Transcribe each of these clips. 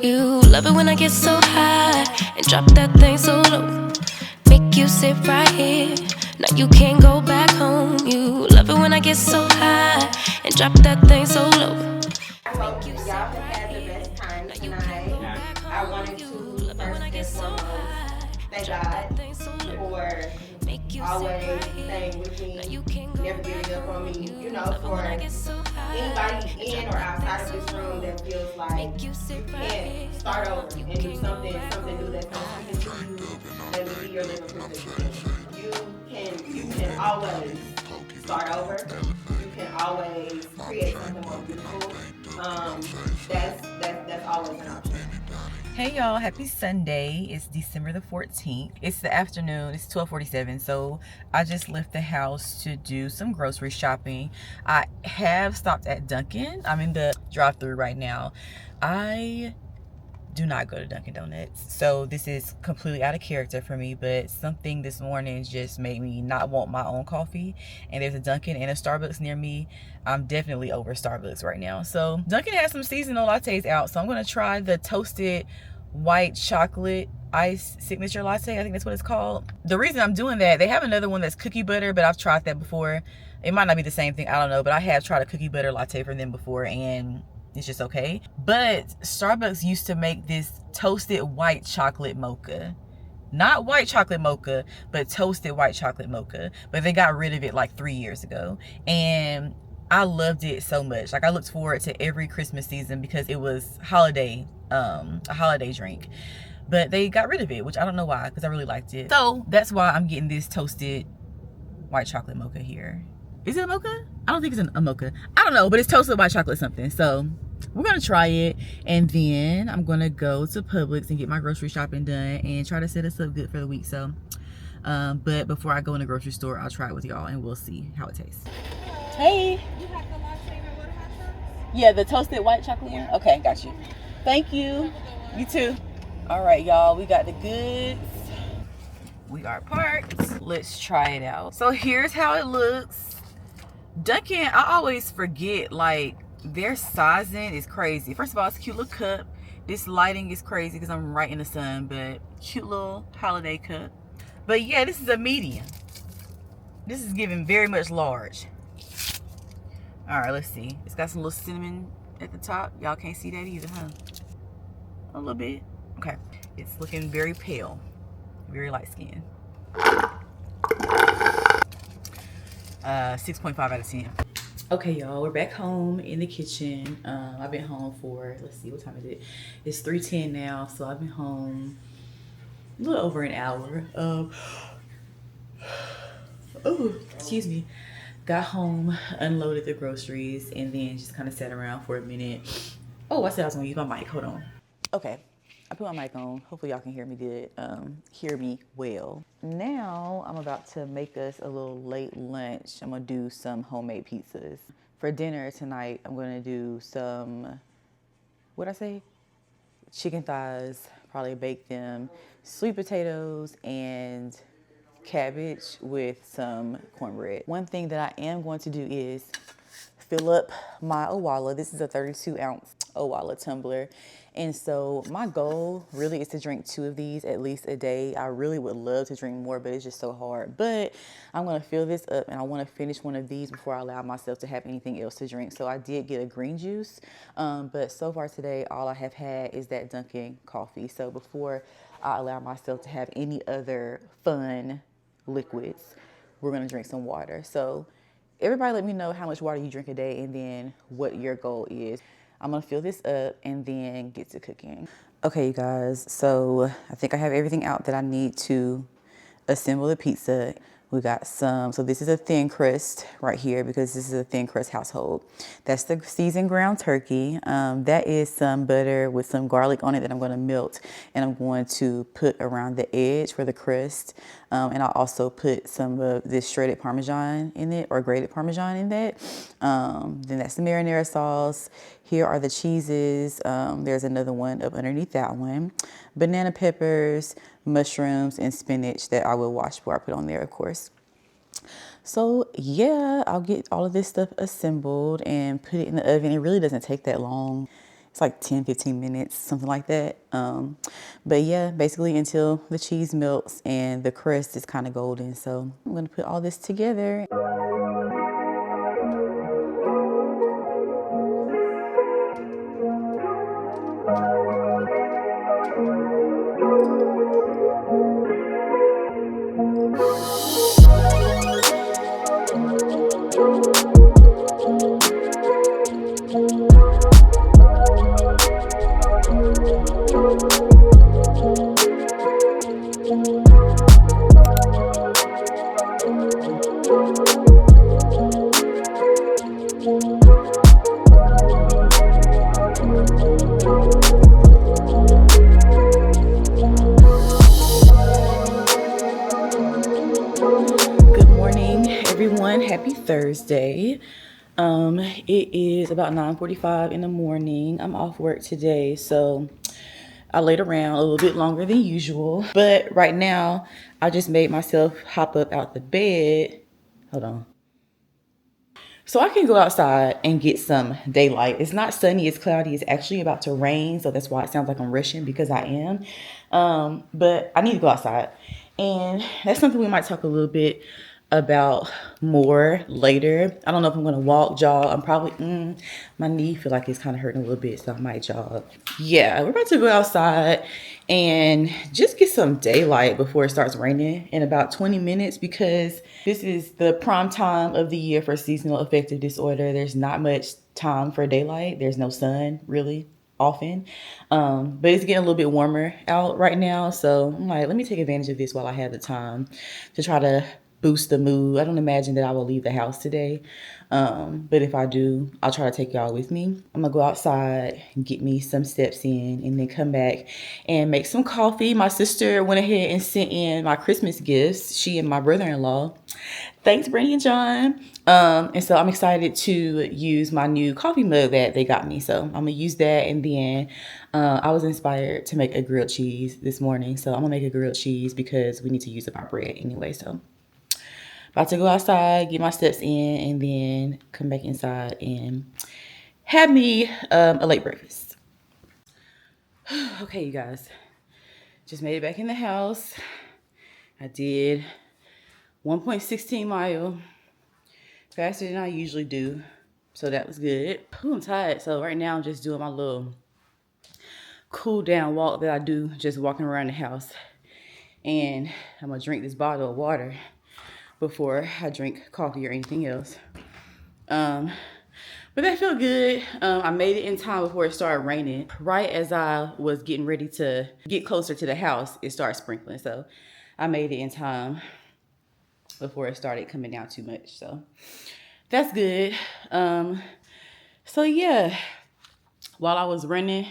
You love it when I get so high and drop that thing so low. Make you sit right here. Now you can't go back home. You love it when I get so high and drop that thing so low. I hope y'all have had the best time tonight. I wanted to first and foremost thank God for always staying with me, never giving up on me. You know, for anybody in or outside of this room that feels like you can't start over and do something new that's not speaking to you, let me be your living proof that you can always start over. You can always create something more beautiful. That's always an option. Hey y'all, happy Sunday. It's December the 14th. It's the afternoon, it's 12:47. So I just left the house to do some grocery shopping. I have stopped at Dunkin'. I'm in the drive-thru right now. I do not go to Dunkin' Donuts, so this is completely out of character for me, but something this morning just made me not want my own coffee, and there's a Dunkin' and a Starbucks near me. I'm definitely over Starbucks right now. So Dunkin' has some seasonal lattes out, so I'm gonna try the toasted white chocolate ice signature latte. I think that's what it's called. The reason I'm doing that, they have another one that's cookie butter, but I've tried that before. It might not be the same thing, I don't know, but I have tried a cookie butter latte from them before, and it's just okay. But Starbucks used to make this toasted white chocolate mocha. Not white chocolate mocha, but toasted white chocolate mocha. But they got rid of it like 3 years ago. And I loved it so much. Like, I looked forward to every Christmas season because it was a holiday drink. But they got rid of it, which I don't know why, because I really liked it. So that's why I'm getting this toasted white chocolate mocha here. Is it a mocha? I don't think it's a mocha. I don't know, but it's toasted white chocolate something. So we're gonna try it, and then I'm gonna go to Publix and get my grocery shopping done and try to set us up good for the week. So but before I go in the grocery store, I'll try it with y'all and we'll see how it tastes. Hey, you have the latte and what hot sauce? Yeah, the toasted white chocolate one. Okay, got you. Thank you. You too. All right, y'all, we got the goods. We are parked. Let's try it out. So here's how it looks. Dunkin', I always forget, like, their sizing is crazy. First of all, it's a cute little cup. This lighting is crazy because I'm right in the sun, but cute little holiday cup. But yeah, this is a medium. This is giving very much large. All right, let's see. It's got some little cinnamon at the top. Y'all can't see that either, huh? A little bit. Okay. It's looking very pale. Very light skin. 6.5 out of 10. Okay, y'all, we're back home in the kitchen. I've been home for, let's see, what time is it? It's 3:10 now, so I've been home a little over an hour. Oh, excuse me. Got home, unloaded the groceries, and then just kind of sat around for a minute. Oh, I said I was gonna use my mic. Hold on. Okay, I put my mic on. Hopefully y'all can hear me good, hear me well. Now I'm about to make us a little late lunch. I'm gonna do some homemade pizzas. For dinner tonight, I'm gonna do some, what'd I say? Chicken thighs, probably bake them, sweet potatoes, and cabbage with some cornbread. One thing that I am going to do is fill up my Owala. This is a 32 ounce Owala tumbler. And so my goal really is to drink 2 of these at least a day. I really would love to drink more, but it's just so hard. But I'm gonna fill this up and I wanna finish one of these before I allow myself to have anything else to drink. So I did get a green juice, but so far today, all I have had is that Dunkin' coffee. So before I allow myself to have any other fun liquids, we're gonna drink some water. So everybody let me know how much water you drink a day and then what your goal is. I'm gonna fill this up and then get to cooking. Okay, you guys, so I think I have everything out that I need to assemble the pizza. We got some, so this is a thin crust right here because this is a thin crust household. That's the seasoned ground turkey. That is some butter with some garlic on it that I'm gonna melt and I'm going to put around the edge for the crust. And I'll also put some of this shredded Parmesan in it or grated Parmesan in that. Then that's the marinara sauce. Here are the cheeses. There's another one up underneath that one. Banana peppers, mushrooms, and spinach that I will wash before I put on there, of course. So yeah, I'll get all of this stuff assembled and put it in the oven. It really doesn't take that long. It's like 10-15 minutes, something like that. But yeah, basically until the cheese melts and the crust is kind of golden. So I'm gonna put all this together. Good morning, everyone. Happy Thursday. It is about 9:45 in the morning. I'm off work today, so I laid around a little bit longer than usual. But right now, I just made myself hop up out the bed. Hold on. So I can go outside and get some daylight. It's not sunny, it's cloudy. It's actually about to rain, so that's why it sounds like I'm rushing, because I am. But I need to go outside. And that's something we might talk a little bit about more later. I don't know if I'm gonna walk, jog. I'm probably, my knee feel like it's kind of hurting a little bit, so I might jog. Yeah, we're about to go outside and just get some daylight before it starts raining in about 20 minutes, because this is the prime time of the year for seasonal affective disorder. There's not much time for daylight. There's no sun really often. But it's getting a little bit warmer out right now. So I'm like, let me take advantage of this while I have the time to try to boost the mood. I don't imagine that I will leave the house today. But if I do, I'll try to take y'all with me. I'm gonna go outside and get me some steps in and then come back and make some coffee. My sister went ahead and sent in my Christmas gifts, she and my brother-in-law. Thanks, Brittany and John. And so I'm excited to use my new coffee mug that they got me. So I'm gonna use that, and then I was inspired to make a grilled cheese this morning. So I'm gonna make a grilled cheese because we need to use up our bread anyway. So about to go outside, get my steps in, and then come back inside and have me a late breakfast. Okay, you guys, just made it back in the house. I did 1.16 mile, faster than I usually do, so that was good. Ooh, I'm tired, so right now I'm just doing my little cool down walk that I do, just walking around the house. And I'm gonna drink this bottle of water before I drink coffee or anything else. But that felt good. I made it in time before it started raining. Right as I was getting ready to get closer to the house, it started sprinkling. So I made it in time before it started coming down too much. So that's good. So yeah, while I was running,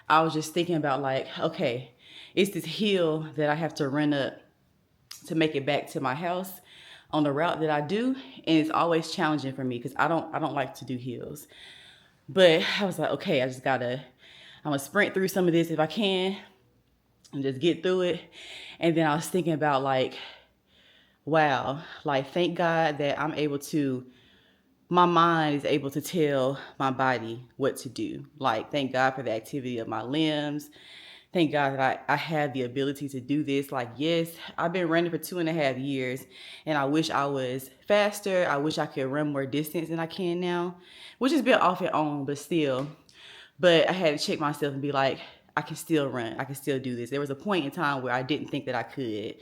I was just thinking about like, okay, it's this hill that I have to run up to make it back to my house on the route that I do, and it's always challenging for me because I don't like to do hills. But I was like, okay, I'm gonna sprint through some of this if I can and just get through it. And then I was thinking about like, wow, like thank God that my mind is able to tell my body what to do. Like, thank God for the activity of my limbs. Thank God that I have the ability to do this. Like, yes, I've been running for 2.5 years, and I wish I was faster. I wish I could run more distance than I can now, which has been off and on, but still. But I had to check myself and be like, I can still run. I can still do this. There was a point in time where I didn't think that I could,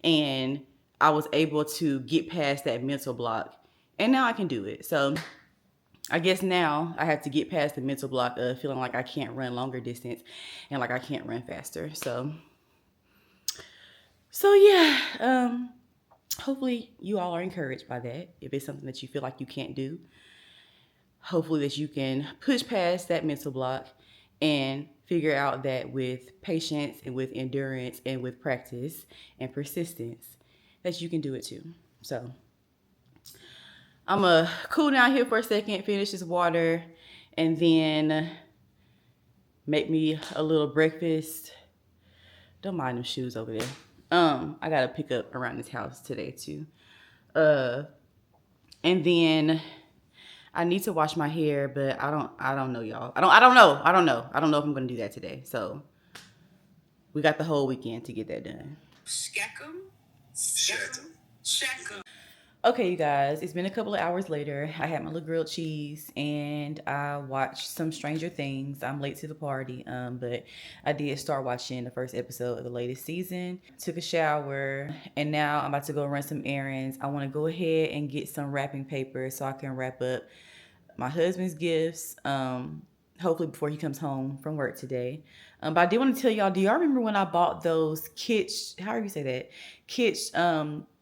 and I was able to get past that mental block, and now I can do it. So I guess now I have to get past the mental block of feeling like I can't run longer distance and like I can't run faster. So yeah, hopefully you all are encouraged by that. If it's something that you feel like you can't do, hopefully that you can push past that mental block and figure out that with patience and with endurance and with practice and persistence, that you can do it too. So I'm going to cool down here for a second, finish this water, and then make me a little breakfast. Don't mind them shoes over there. I got to pick up around this house today too. And then I need to wash my hair, but I don't know, y'all. I don't know if I'm gonna do that today. So we got the whole weekend to get that done. Okay, you guys, it's been a couple of hours later. I had my little grilled cheese and I watched some Stranger Things. I'm late to the party, but I did start watching the first episode of the latest season. Took a shower, and now I'm about to go run some errands. I want to go ahead and get some wrapping paper so I can wrap up my husband's gifts. Hopefully before he comes home from work today. But I did want to tell y'all, do y'all remember when I bought those kitsch, how do you say that? Kitsch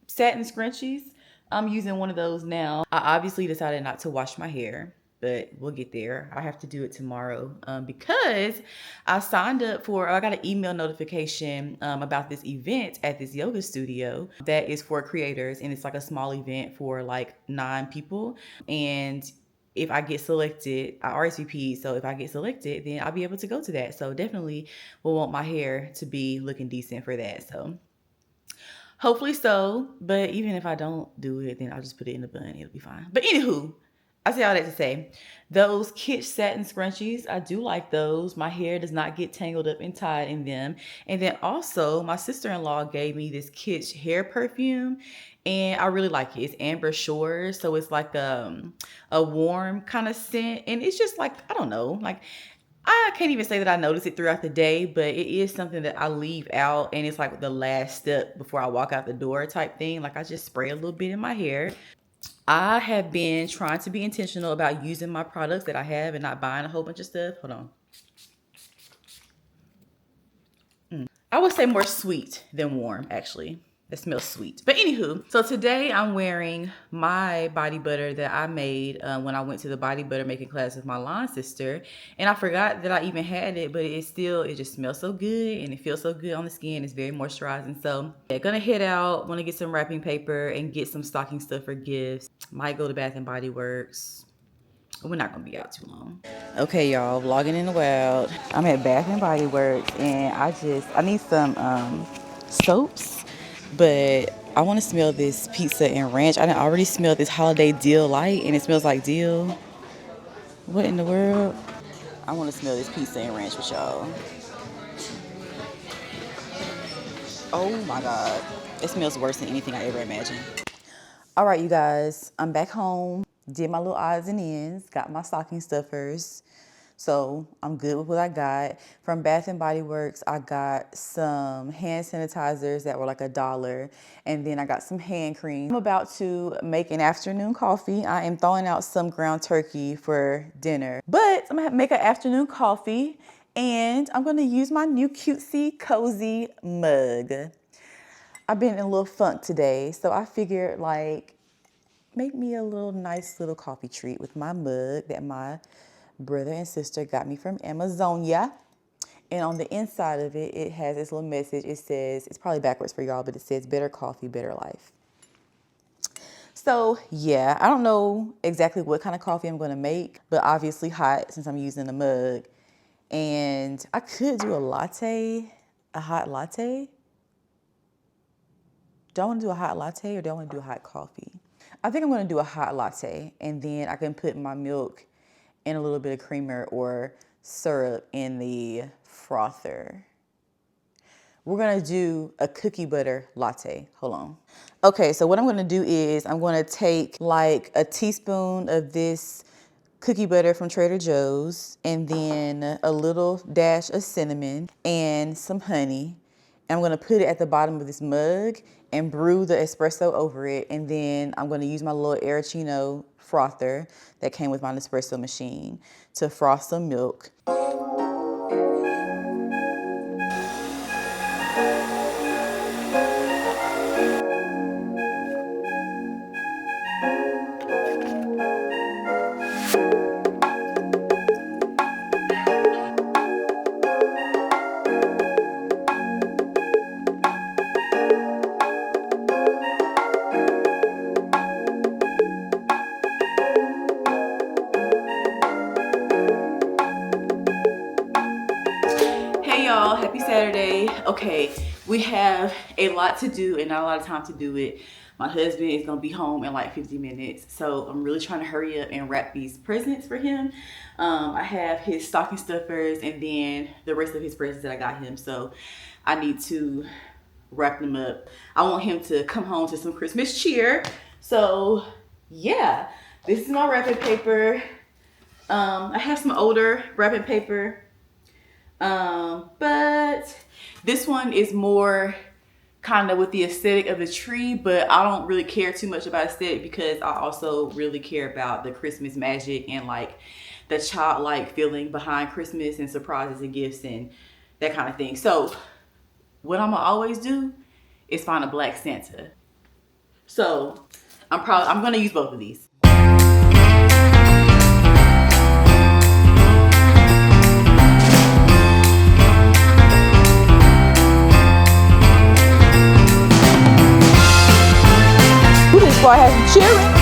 satin scrunchies? I'm using one of those now. I obviously decided not to wash my hair, but we'll get there. I have to do it tomorrow because I signed up for, I got an email notification about this event at this yoga studio that is for creators, and it's like a small event for like 9 people. And if I get selected, I RSVP, so if I get selected, then I'll be able to go to that. So definitely will want my hair to be looking decent for that. So hopefully so, but even if I don't do it, then I'll just put it in the bun. It'll be fine. But anywho, I say all that to say, those kitsch satin scrunchies, I do like those. My hair does not get tangled up and tied in them. And then also, my sister-in-law gave me this kitsch hair perfume, and I really like it. It's Amber Shores, so it's like a warm kind of scent, and it's just like, I don't know, like I can't even say that I notice it throughout the day, but it is something that I leave out, and it's like the last step before I walk out the door type thing. Like I just spray a little bit in my hair. I have been trying to be intentional about using my products that I have and not buying a whole bunch of stuff. Hold on. I would say more sweet than warm, actually. It smells sweet. But anywho, so today I'm wearing my body butter that I made when I went to the body butter making class with my line sister. And I forgot that I even had it, but it just smells so good and it feels so good on the skin. It's very moisturizing. So yeah, gonna head out, wanna get some wrapping paper and get some stocking stuff for gifts. Might go to Bath and Body Works. We're not gonna be out too long. Okay, y'all, vlogging in the wild. I'm at Bath and Body Works and I need some soaps. But I want to smell this pizza and ranch. I done already smelled this holiday dill light, and it smells like dill. What in the world? I want to smell this pizza and ranch with y'all. Oh my God. It smells worse than anything I ever imagined. All right, you guys. I'm back home. Did my little odds and ends. Got my stocking stuffers. So I'm good with what I got. From Bath and Body Works, I got some hand sanitizers that were like $1. And then I got some hand cream. I'm about to make an afternoon coffee. I am thawing out some ground turkey for dinner. But I'm gonna make an afternoon coffee and I'm gonna use my new cutesy cozy mug. I've been in a little funk today, so I figured like make me a little nice little coffee treat with my mug that my brother and sister got me from Amazonia. And on the inside of it, it has this little message. It says, it's probably backwards for y'all, but it says better coffee, better life. So yeah, I don't know exactly what kind of coffee I'm gonna make, but obviously hot since I'm using a mug. And I could do a latte, a hot latte. Do I wanna do a hot latte or do I wanna do a hot coffee? I think I'm gonna do a hot latte, and then I can put my milk and a little bit of creamer or syrup in the frother. We're gonna do a cookie butter latte. Hold on. Okay, so what I'm gonna do is I'm gonna take like a teaspoon of this cookie butter from Trader Joe's and then a little dash of cinnamon and some honey. And I'm gonna put it at the bottom of this mug and brew the espresso over it. And then I'm gonna use my little Arancino frother that came with my Nespresso machine to froth some milk. Hey y'all, happy Saturday. Okay, We have a lot to do and not a lot of time to do it. My husband is gonna be home in like 50 minutes. So I'm really trying to hurry up and wrap these presents for him. I have his stocking stuffers and then the rest of his presents that I got him. So I need to wrap them up. I want him to come home to some Christmas cheer. So yeah, this is my wrapping paper. I have some older wrapping paper. But this one is more kind of with the aesthetic of the tree, but I don't really care too much about aesthetic because I also really care about the Christmas magic and like the childlike feeling behind Christmas and surprises and gifts and that kind of thing. So what I'm gonna always do is find a black Santa. So I'm gonna use both of these. Who this boy has some cheering?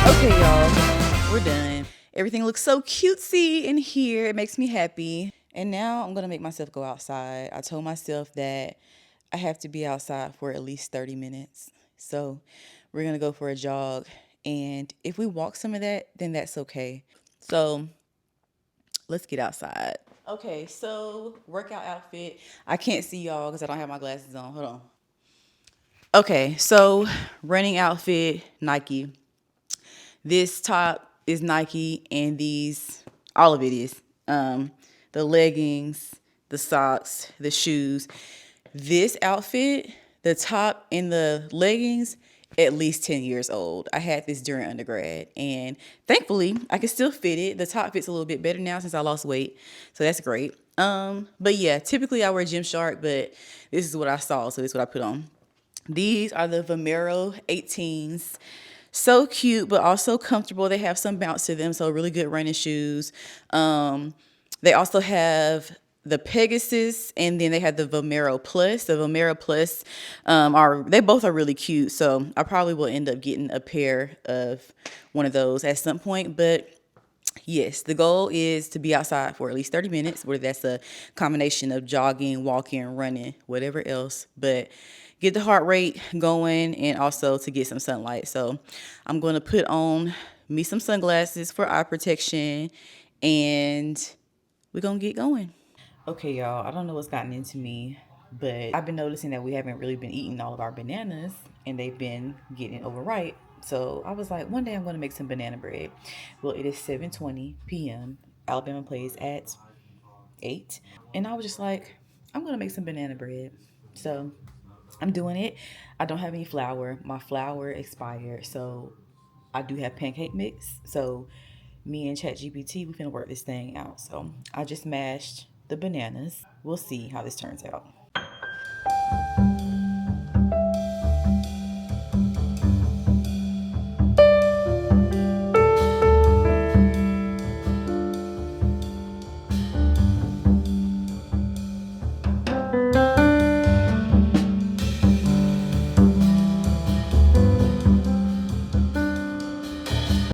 Okay, y'all, we're done. Everything looks so cutesy in here. It makes me happy. And now I'm gonna make myself go outside. I told myself that I have to be outside for at least 30 minutes. So we're gonna go for a jog. And if we walk some of that, then that's okay. So let's get outside. Okay, so workout outfit. I can't see y'all because I don't have my glasses on. Hold on. Okay, so running outfit, Nike. This top is Nike, and these, all of it is. The leggings, the socks, the shoes. This outfit, the top and the leggings, at least 10 years old. I had this during undergrad, and thankfully I can still fit it. The top fits a little bit better now since I lost weight, so that's great. But yeah, typically I wear Gymshark, but this is what I saw, so this is what I put on. These are the Vomero 18s. So cute, but also comfortable. They have some bounce to them, so really good running shoes. They also have the Pegasus, and then they have the Vomero Plus. The Vomero Plus they both are really cute, so I probably will end up getting a pair of one of those at some point. But yes, the goal is to be outside for at least 30 minutes, whether that's a combination of jogging, walking, running, whatever else. But get the heart rate going and also to get some sunlight. So I'm going to put on me some sunglasses for eye protection, and we're going to get going. Okay, y'all, I don't know what's gotten into me, but I've been noticing that we haven't really been eating all of our bananas, and they've been getting overripe. So I was like, one day I'm going to make some banana bread. Well, it is 7:20 p.m. Alabama plays at 8. And I was just like, I'm going to make some banana bread. So I'm doing it. I don't have any flour. My flour expired. So I do have pancake mix. So me and ChatGPT, we finna work this thing out. So I just mashed the bananas. We'll see how this turns out.